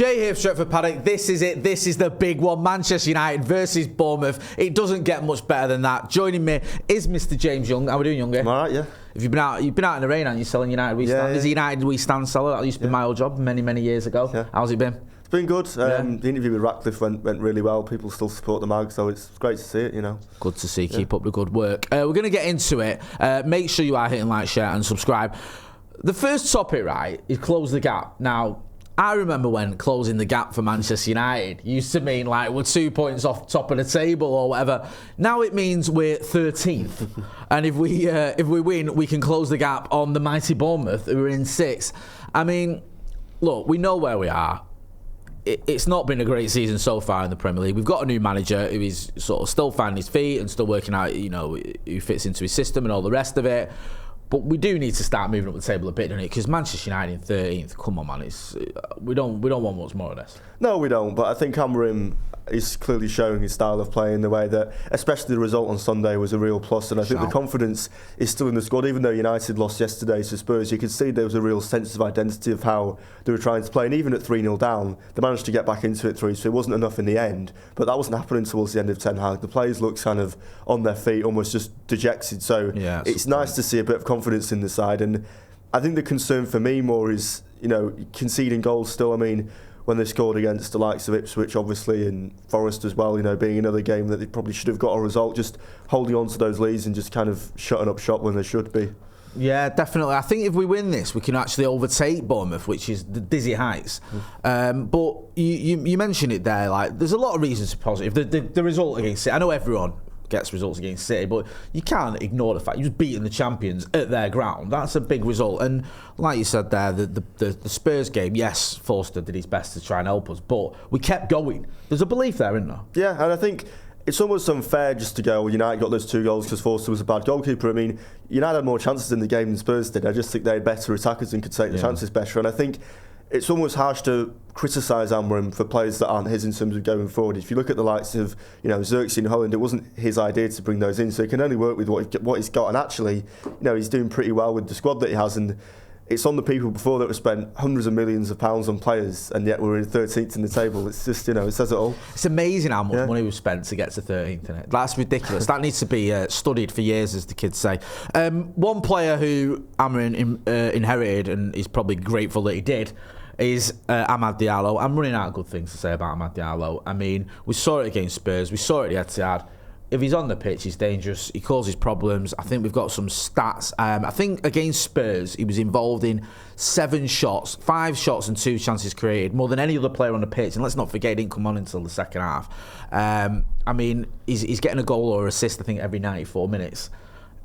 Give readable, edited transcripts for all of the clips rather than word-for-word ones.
Jay here, Stretford, Paddock. This is it. This is the big one. Manchester United versus Bournemouth. It doesn't get much better than that. Joining me is Mr. James Young. How are we doing, Young? I'm all right, yeah. Have you been out in the rain, aren't you, selling United We Stand? Is United We Stand seller? That used to be my old job many years ago. Yeah. How's it been? It's been good. The interview with Ratcliffe went really well. People still support the mag, so it's great to see it, you know. Good to see. Keep up the good work. We're going to get into it. Make sure you are hitting like, share and subscribe. The first topic, right, is close the gap. Now, I remember when closing the gap for Manchester United used to mean like we're 2 points off top of the table or whatever. Now it means we're 13th, and if we win, we can close the gap on the mighty Bournemouth, who are in 6th. I mean, look, we know where we are. It's not been a great season so far in the Premier League. We've got a new manager who is sort of still finding his feet and still working out, you know, who fits into his system and all the rest of it. But we do need to start moving up the table a bit, don't it? Because Manchester United in 13th, come on, man, we don't want much more of this. No, we don't. But I think Amorim is clearly showing his style of play in the way that, especially the result on Sunday was a real plus. And I think the confidence is still in the squad. Even though United lost yesterday to Spurs, you could see there was a real sense of identity of how they were trying to play. And even at 3-0 down, they managed to get back into it 3, so it wasn't enough in the end. But that wasn't happening towards the end of Ten Hag. The players looked kind of on their feet, almost just dejected. So it's nice to see a bit of confidence in the side. And I think the concern for me more is, you know, conceding goals still. I mean, when they scored against the likes of Ipswich, obviously, and Forest as well, you know, being another game that they probably should have got a result, just holding on to those leads and just kind of shutting up shop when they should be. Yeah, definitely. I think if we win this, we can actually overtake Bournemouth, which is the dizzy heights. But you mentioned it there, like, there's a lot of reasons to be positive. The result against City, I know everyone gets results against City, but you can't ignore the fact you've beaten the champions at their ground. That's a big result. And like you said there, the Spurs game, yes, Forster did his best to try and help us, but we kept going. There's a belief there, isn't there? Yeah, and I think it's almost unfair just to go, well, United got those 2 goals because Forster was a bad goalkeeper. I mean, United had more chances in the game than Spurs did. I just think they had better attackers and could take the chances better. And I think it's almost harsh to criticise Amorim for players that aren't his in terms of going forward. If you look at the likes of, you know, Xerxes in Holland, it wasn't his idea to bring those in, so he can only work with what he's got. And actually, you know, he's doing pretty well with the squad that he has. And it's on the people before that have spent hundreds of millions of pounds on players, and yet we're in 13th in the table. It's just, you know, it says it all. It's amazing how much money we've spent to get to 13th, isn't it? That's ridiculous. That needs to be studied for years, as the kids say. One player who Amorim inherited, and he's probably grateful that he did, is Amad Diallo. I'm running out of good things to say about Amad Diallo. I mean, we saw it against Spurs, we saw it at the Etihad. If he's on the pitch, he's dangerous. He causes problems. I think we've got some stats. I think against Spurs, he was involved in 7 shots, 5 shots and 2 chances created, more than any other player on the pitch. And let's not forget, he didn't come on until the second half. I mean, he's getting a goal or assist, I think, every 94 minutes.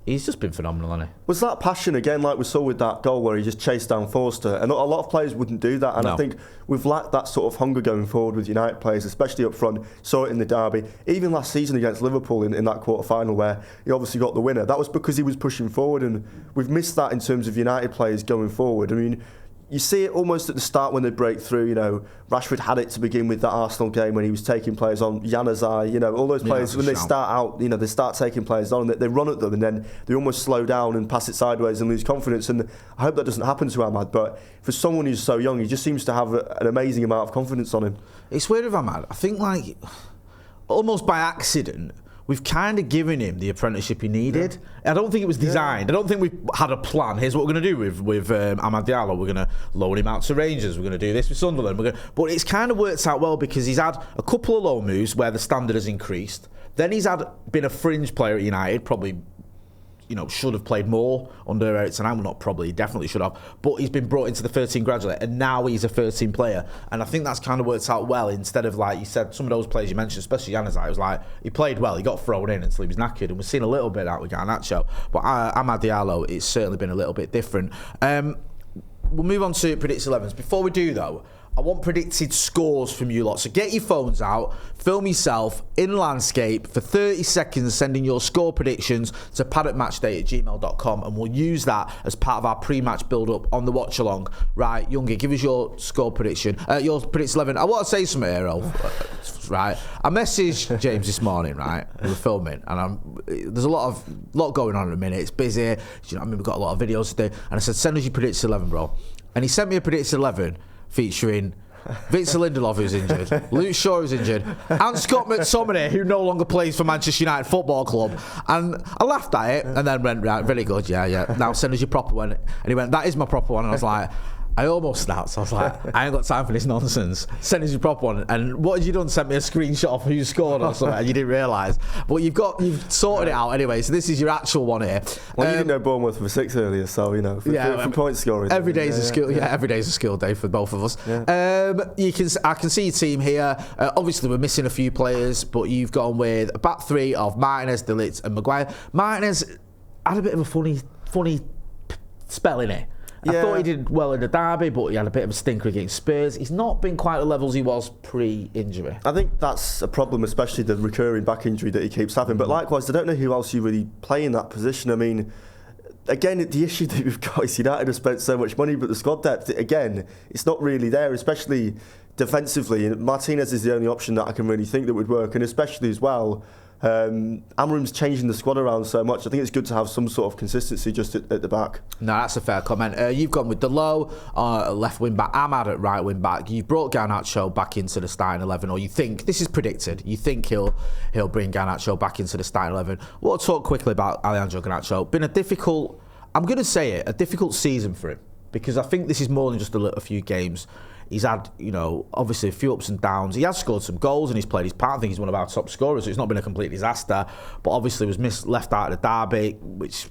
He's just been phenomenal, hasn't he? Was that passion again, like we saw with that goal where he just chased down Forster? And a lot of players wouldn't do that. And I think we've lacked that sort of hunger going forward with United players, especially up front. Saw it in the derby. Even last season against Liverpool in that quarter-final where he obviously got the winner. That was because he was pushing forward, and we've missed that in terms of United players going forward. I mean, you see it almost at the start when they break through. You know, Rashford had it to begin with that Arsenal game when he was taking players on. Januzaj, you know, all those players, when they start out, you know, they start taking players on and they run at them and then they almost slow down and pass it sideways and lose confidence. And I hope that doesn't happen to Amad, but for someone who's so young, he just seems to have an amazing amount of confidence on him. It's weird with Amad. I think, like, almost by accident, we've kind of given him the apprenticeship he needed. I don't think it was designed. I don't think we had a plan. Here's what we're going to do with Amad Diallo. We're going to loan him out to Rangers. We're going to do this with Sunderland. But it's kind of worked out well because he's had a couple of loan moves where the standard has increased. Then he's been a fringe player at United, probably, you know, should have played more under Eric Ten Hag. Not probably, definitely should have. But he's been brought into the 13 gradually, and now he's a 13 player. And I think that's kind of worked out well. Instead of, like you said, some of those players you mentioned, especially Januzaj, it was like he played well, he got thrown in until he was knackered, and we've seen a little bit of that with Garnacho. But Amad Diallo, it's certainly been a little bit different. We'll move on to Predicted 11s. Before we do, though, I want predicted scores from you lot. So get your phones out, film yourself in landscape for 30 seconds, sending your score predictions to paddockmatchday@gmail.com, and we'll use that as part of our pre-match build-up on the watch-along. Right, Youngie, give us your score prediction. Your Predicted 11. I want to say something here, right? I messaged James this morning, right? We were filming, and there's a lot going on at the minute. It's busy. You know, I mean, we've got a lot of videos to do. And I said, send us your Predicted 11, bro. And he sent me a Predicted 11 featuring Victor Lindelof, who's injured. Luke Shaw, who's injured. And Scott McTominay, who no longer plays for Manchester United Football Club. And I laughed at it and then went, right, very good, yeah. Now send us your proper one. And he went, that is my proper one. And I was like, I almost snapped. So I was like, I ain't got time for this nonsense. Send us your proper one. And what had you done? Sent me a screenshot of who scored or something, and you didn't realise. But you've sorted it out anyway. So this is your actual one here. Well, you didn't know Bournemouth were 6 earlier, so for point scoring. Every day's a skill. Yeah, every day's a skill day for both of us. Yeah. I can see your team here. Obviously, we're missing a few players, but you've gone with a back three of Martinez, De Ligt, and Maguire. Martinez had a bit of a funny spell in it. I thought he did well in the derby, but he had a bit of a stinker against Spurs. He's not been quite the levels he was pre-injury. I think that's a problem, especially the recurring back injury that he keeps having. But likewise, I don't know who else you really play in that position. I mean, again, the issue that we've got is United have spent so much money, but the squad depth, again, it's not really there, especially defensively. And Martinez is the only option that I can really think that would work, and especially as well, Amorim's changing the squad around so much. I think it's good to have some sort of consistency just at the back. No, that's a fair comment. You've gone with Delo, left wing back, Ahmad at right wing back. You've brought Garnacho back into the starting 11, or you think, this is predicted, you think he'll bring Garnacho back into the starting 11. We'll talk quickly about Alejandro Garnacho. Been a difficult, I'm going to say it, a difficult season for him, because I think this is more than just a few games. He's had, obviously a few ups and downs. He has scored some goals and he's played his part. I think he's one of our top scorers, so it's not been a complete disaster. But obviously was left out of the derby, which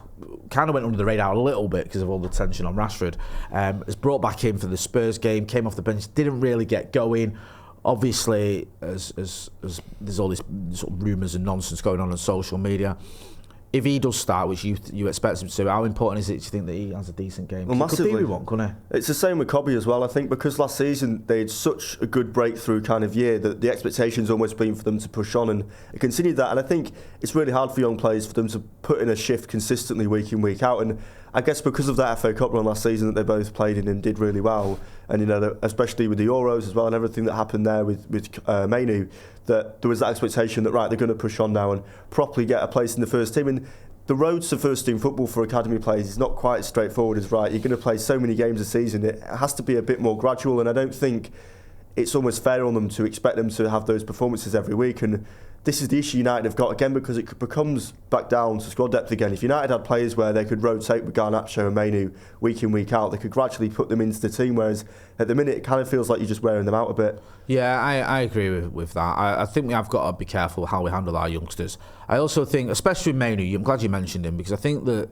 kind of went under the radar a little bit because of all the tension on Rashford. Has brought back in for the Spurs game, came off the bench, didn't really get going. Obviously, as there's all this sort of rumours and nonsense going on social media. If he does start, which you expect him to, how important is it, do you think, that he has a decent game? Well, massively. Could do one, couldn't he? It's the same with Cobby as well. I think because last season they had such a good breakthrough kind of year that the expectation's almost been for them to push on and continue that. And I think it's really hard for young players for them to put in a shift consistently week in, week out. And I guess because of that FA Cup run last season that they both played in and did really well, and especially with the Euros as well and everything that happened there with Mainu, that there was that expectation that right, they're going to push on now and properly get a place in the first team. And the road to first team football for academy players is not quite as straightforward as right. You're going to play so many games a season. It has to be a bit more gradual, and I don't think it's almost fair on them to expect them to have those performances every week. And this is the issue United have got again, because it becomes back down to squad depth again. If United had players where they could rotate with Garnacho and Mainu week in, week out, they could gradually put them into the team, whereas at the minute it kind of feels like you're just wearing them out a bit. Yeah, I agree with that. I think we have got to be careful how we handle our youngsters. I also think, especially with Mainu, I'm glad you mentioned him, because I think that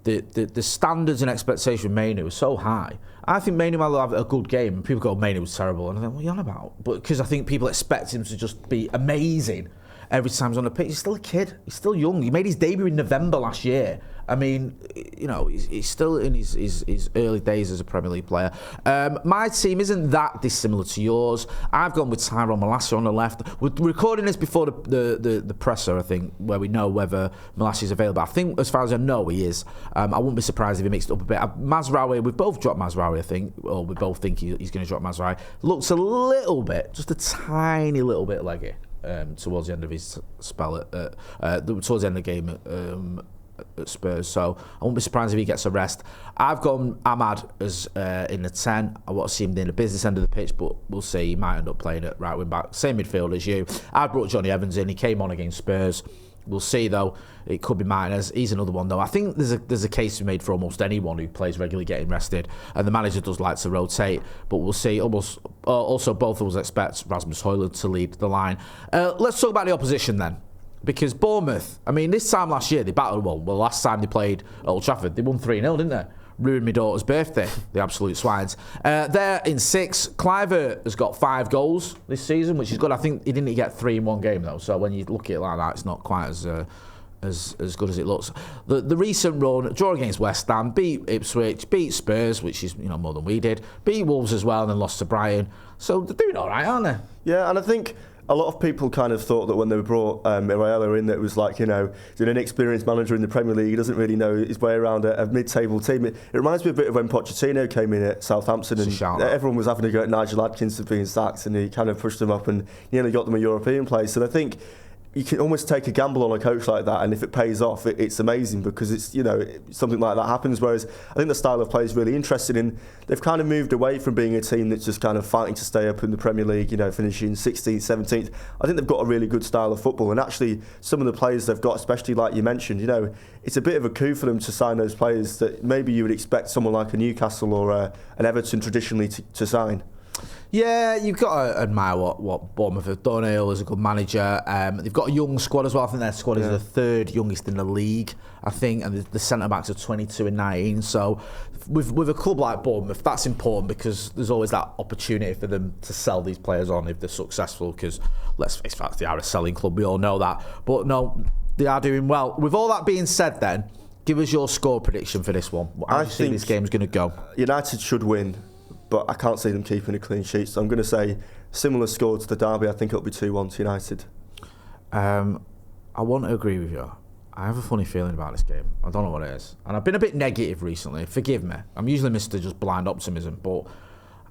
the standards and expectation with Mainu are so high. I think Mainu might have a good game, and people go, Mainu was terrible, and I think, what are you on about? But because I think people expect him to just be amazing every time he's on the pitch. He's still a kid. He's still young. He made his debut in November last year. I mean, he's still in his early days as a Premier League player. My team isn't that dissimilar to yours. I've gone with Tyrone Malacia on the left. We're recording this before the presser, I think, where we know whether Malacia is available. I think, as far as I know, he is. I wouldn't be surprised if he mixed it up a bit. Mazraoui, we've both dropped Mazraoui, I think, or we both think he's going to drop Mazraoui. Looks a little bit, just a tiny little bit leggy towards the end of his spell towards the end of the game at Spurs, so I won't be surprised if he gets a rest. I've gone Ahmad as in the 10. I want to see him in the business end of the pitch, but we'll see. He might end up playing at right wing back. Same midfield as you. I brought Johnny Evans in. He came on against Spurs. We'll see though. It could be Martinez. He's another one though. I think there's a case to be made for almost anyone who plays regularly getting rested, and the manager does like to rotate. But we'll see. Also, both of us expect Rasmus Højlund to lead the line. Let's talk about the opposition then. Because Bournemouth, I mean, this time last year, they battled well. Last time they played at Old Trafford, they won 3-0, didn't they? Ruined my daughter's birthday, the absolute swines. They're in 6. Cliver has got 5 goals this season, which is good. I think he didn't get 3 in one game, though. So when you look at it like that, it's not quite as good as it looks. The recent run, draw against West Ham, beat Ipswich, beat Spurs, which is more than we did, beat Wolves as well, and then lost to Brighton. So they're doing all right, aren't they? Yeah, and I think a lot of people kind of thought that when they brought Irayela in, that it was like, he's an inexperienced manager in the Premier League. He doesn't really know his way around a mid-table team. It reminds me a bit of when Pochettino came in at Southampton, and everyone was having to go at Nigel Adkins for being sacked, and he kind of pushed them up and nearly got them a European place. And I think you can almost take a gamble on a coach like that, and if it pays off, it's amazing because it's something like that happens. Whereas I think the style of play is really interesting, and they've kind of moved away from being a team that's just kind of fighting to stay up in the Premier League, finishing 16th, 17th. I think they've got a really good style of football, and actually some of the players they've got, especially like you mentioned, it's a bit of a coup for them to sign those players that maybe you would expect someone like a Newcastle or an Everton traditionally to sign. Yeah, you've got to admire what Bournemouth have done. O'Neill is a good manager. They've got a young squad as well. I think their squad is the third youngest in the league, I think, and the centre-backs are 22 and 19. So with a club like Bournemouth, that's important because there's always that opportunity for them to sell these players on if they're successful, because let's face facts, they are a selling club, we all know that. But no, they are doing well. With all that being said then, give us your score prediction for this one. How do you think this game's going to go? United should win, but I can't see them keeping a clean sheet. So I'm going to say similar score to the derby. I think it'll be 2-1 to United. I want to agree with you. I have a funny feeling about this game. I don't know what it is. And I've been a bit negative recently. Forgive me. I'm usually Mr. just blind optimism, but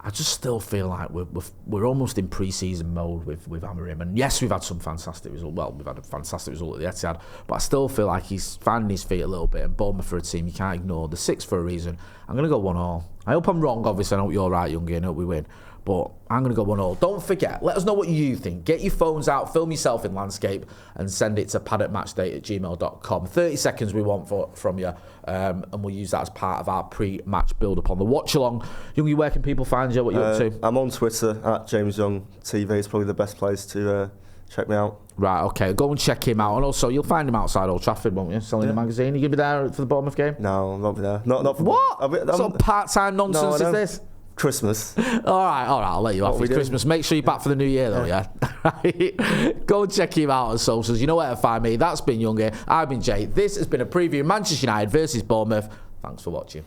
I just still feel like we're almost in pre-season mode with Amorim. And yes, we've had some fantastic result. Well, we've had a fantastic result at the Etihad, but I still feel like he's finding his feet a little bit. And Bournemouth for a team you can't ignore. The 6 for a reason. I'm going to go 1-1. I hope I'm wrong, obviously. I hope you're right, Youngie, and I hope we win. But I'm going to go 1-1. Don't forget, let us know what you think. Get your phones out, film yourself in landscape, and send it to paddockmatchday@gmail.com. 30 seconds we want from you, and we'll use that as part of our pre-match build-up on the watch-along. Youngie, where can people find you? What you're up to? I'm on Twitter, @JamesYoungTV. It's probably the best place to check me out. Right, okay. Go and check him out. And also, you'll find him outside Old Trafford, won't you? Selling the magazine. Are you going to be there for the Bournemouth game? No, I won't be there. Not for what? What sort of part-time nonsense is this? Christmas. All right, I'll let you off. It's Christmas. Make sure you're back for the new year, though, yeah? Go and check him out on socials. You know where to find me. That's been Youngie. I've been Jay. This has been a preview of Manchester United versus Bournemouth. Thanks for watching.